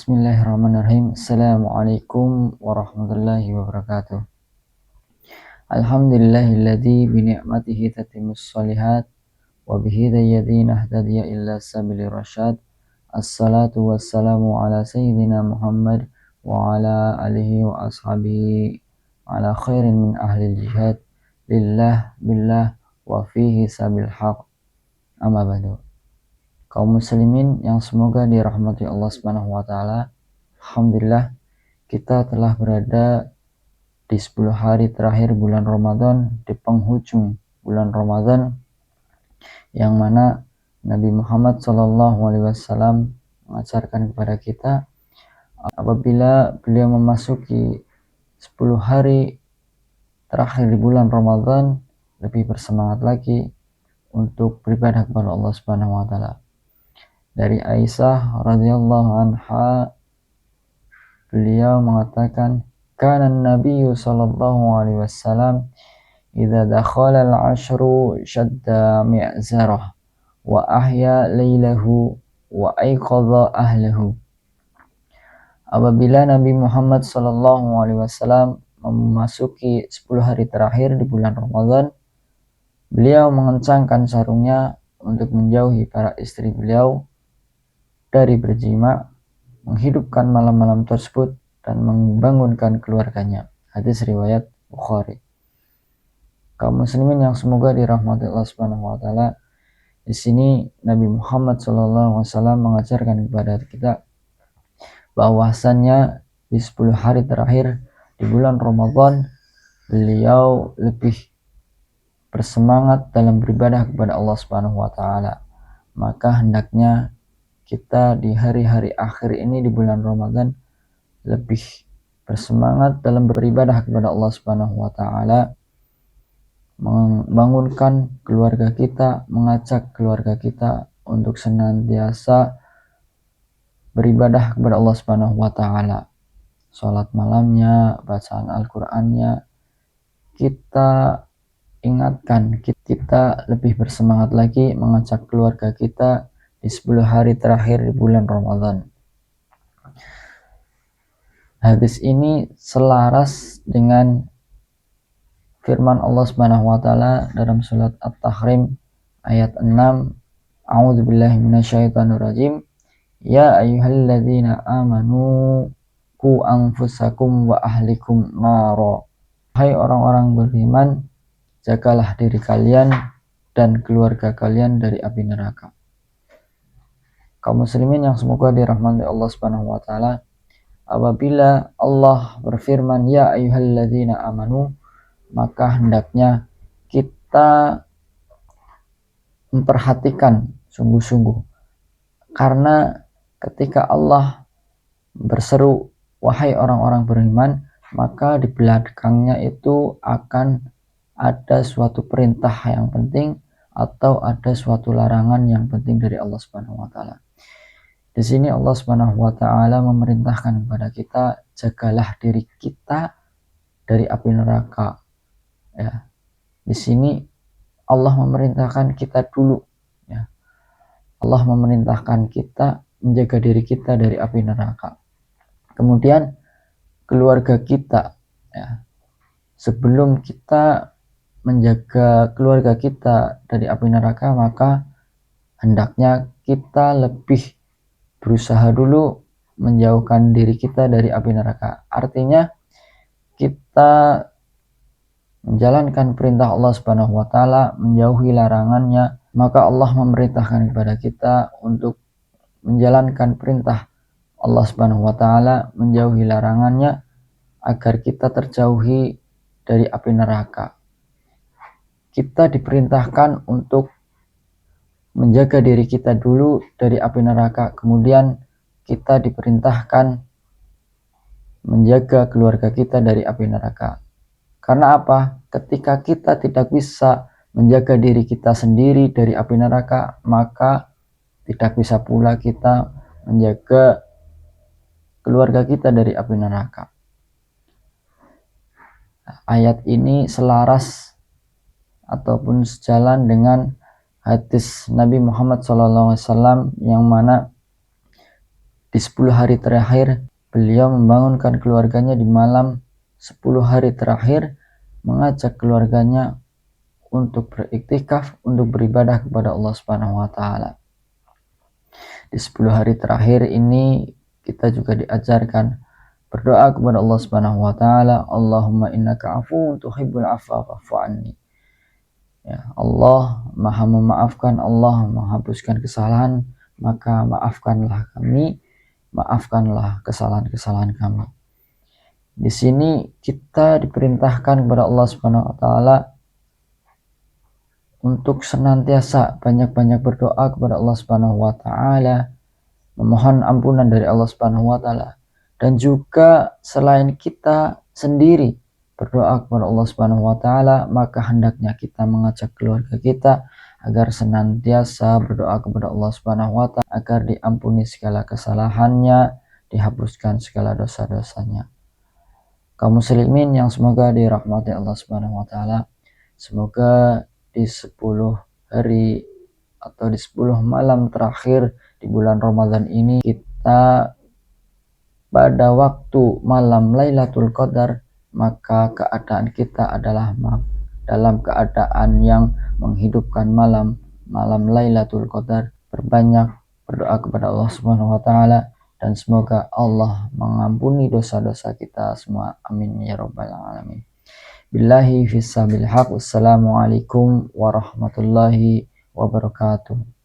Bismillahirrahmanirrahim. Assalamualaikum warahmatullahi wabarakatuh. Alhamdulillahilladzi bi ni'matihi tatimmus shalihat wa bihi hidayah nahtadiya illa sabilir rasyad. Assalatu wassalamu ala sayyidina Muhammad wa ala alihi wa ashabihi ala khairin min ahli jihad lillah billah wa fihi sabil haq. Amma ba'du. Kaum muslimin yang semoga dirahmati Allah Subhanahu wa taala, alhamdulillah kita telah berada di 10 hari terakhir bulan Ramadan, di penghujung bulan Ramadan, yang mana Nabi Muhammad SAW mengajarkan kepada kita apabila beliau memasuki 10 hari terakhir di bulan Ramadan, lebih bersemangat lagi untuk beribadah kepada Allah Subhanahu wa taala. Dari Aisyah radhiyallahu anha, beliau mengatakan, kana Nabi sallallahu alaihi wasallam idza dakhala al-ashru shadda mi'zarah wa ahya lailahu wa aiqadha ahlahu. Apabila Nabi Muhammad sallallahu alaihi wasallam memasuki 10 hari terakhir di bulan Ramadan, beliau mengencangkan sarungnya untuk menjauhi para istri beliau dari berjima, menghidupkan malam-malam tersebut dan membangunkan keluarganya. Hadis riwayat Bukhari. Kaum muslimin yang semoga dirahmati Allah Subhanahu wa taala, di sini Nabi Muhammad SAW mengajarkan kepada kita bahwasannya di 10 hari terakhir di bulan Ramadan beliau lebih bersemangat dalam beribadah kepada Allah Subhanahu wa taala. Maka hendaknya kita di hari-hari akhir ini di bulan Ramadan lebih bersemangat dalam beribadah kepada Allah Subhanahu wa taala, membangunkan keluarga kita, mengajak keluarga kita untuk senantiasa beribadah kepada Allah Subhanahu wa taala. Salat malamnya, bacaan Al-Qur'annya kita ingatkan, kita lebih bersemangat lagi mengajak keluarga kita di 10 hari terakhir di bulan Ramadan. Hadis ini selaras dengan firman Allah Subhanahu wa taala dalam surat At-Tahrim ayat 6, A'udzubillahi minasyaitonirrajim. Ya ayyuhalladzina amanu qu anfusakum wa ahlikum nara. Hai orang-orang beriman, jagalah diri kalian dan keluarga kalian dari api neraka. Kaum muslimin yang semoga dirahmati Allah Subhanahu wa taala, apabila Allah berfirman ya ayyuhalladzina amanu, maka hendaknya kita memperhatikan sungguh-sungguh, karena ketika Allah berseru wahai orang-orang beriman, maka di belakangnya itu akan ada suatu perintah yang penting atau ada suatu larangan yang penting dari Allah Subhanahu wa taala. Di sini Allah Subhanahu wa taala memerintahkan kepada kita, jagalah diri kita dari api neraka. Ya. Di sini Allah memerintahkan kita dulu, ya. Allah memerintahkan kita menjaga diri kita dari api neraka. Kemudian keluarga kita, ya. Sebelum kita menjaga keluarga kita dari api neraka, maka hendaknya kita lebih berusaha dulu menjauhkan diri kita dari api neraka. Artinya kita menjalankan perintah Allah Subhanahu wa taala, menjauhi larangannya, maka Allah memerintahkan kepada kita untuk menjalankan perintah Allah Subhanahu wa taala, menjauhi larangannya agar kita terjauhi dari api neraka. Kita diperintahkan untuk menjaga diri kita dulu dari api neraka, kemudian kita diperintahkan menjaga keluarga kita dari api neraka. Karena apa? Ketika kita tidak bisa menjaga diri kita sendiri dari api neraka, maka tidak bisa pula kita menjaga keluarga kita dari api neraka. Ayat ini selaras ataupun sejalan dengan hadis Nabi Muhammad SAW yang mana di 10 hari terakhir beliau membangunkan keluarganya di malam 10 hari terakhir, mengajak keluarganya untuk beriktikaf, untuk beribadah kepada Allah Subhanahu wa taala. Di 10 hari terakhir ini kita juga diajarkan berdoa kepada Allah Subhanahu wa taala, Allahumma innaka afuwun tuhibbul afwa fa'fu anni. Ya, Allah Maha memaafkan, Allah menghapuskan kesalahan, maka maafkanlah kami, maafkanlah kesalahan-kesalahan kami. Di sini kita diperintahkan kepada Allah Subhanahu wa taala untuk senantiasa banyak-banyak berdoa kepada Allah Subhanahu wa taala, memohon ampunan dari Allah Subhanahu wa taala, dan juga selain kita sendiri berdoa kepada Allah Subhanahu wa taala, maka hendaknya kita mengajak keluarga kita agar senantiasa berdoa kepada Allah Subhanahu wa taala agar diampuni segala kesalahannya, dihapuskan segala dosa-dosanya. Kaum muslimin yang semoga dirahmati Allah Subhanahu wa taala, semoga di 10 hari atau di 10 malam terakhir di bulan Ramadan ini kita pada waktu malam Lailatul Qadar, maka keadaan kita adalah dalam keadaan yang menghidupkan malam Lailatul Qadar. Berbanyak berdoa kepada Allah Subhanahu wa taala dan semoga Allah mengampuni dosa-dosa kita semua. Amin ya rabbal alamin. Billahi fissabil haq. Wassalamualaikum warahmatullahi wabarakatuh.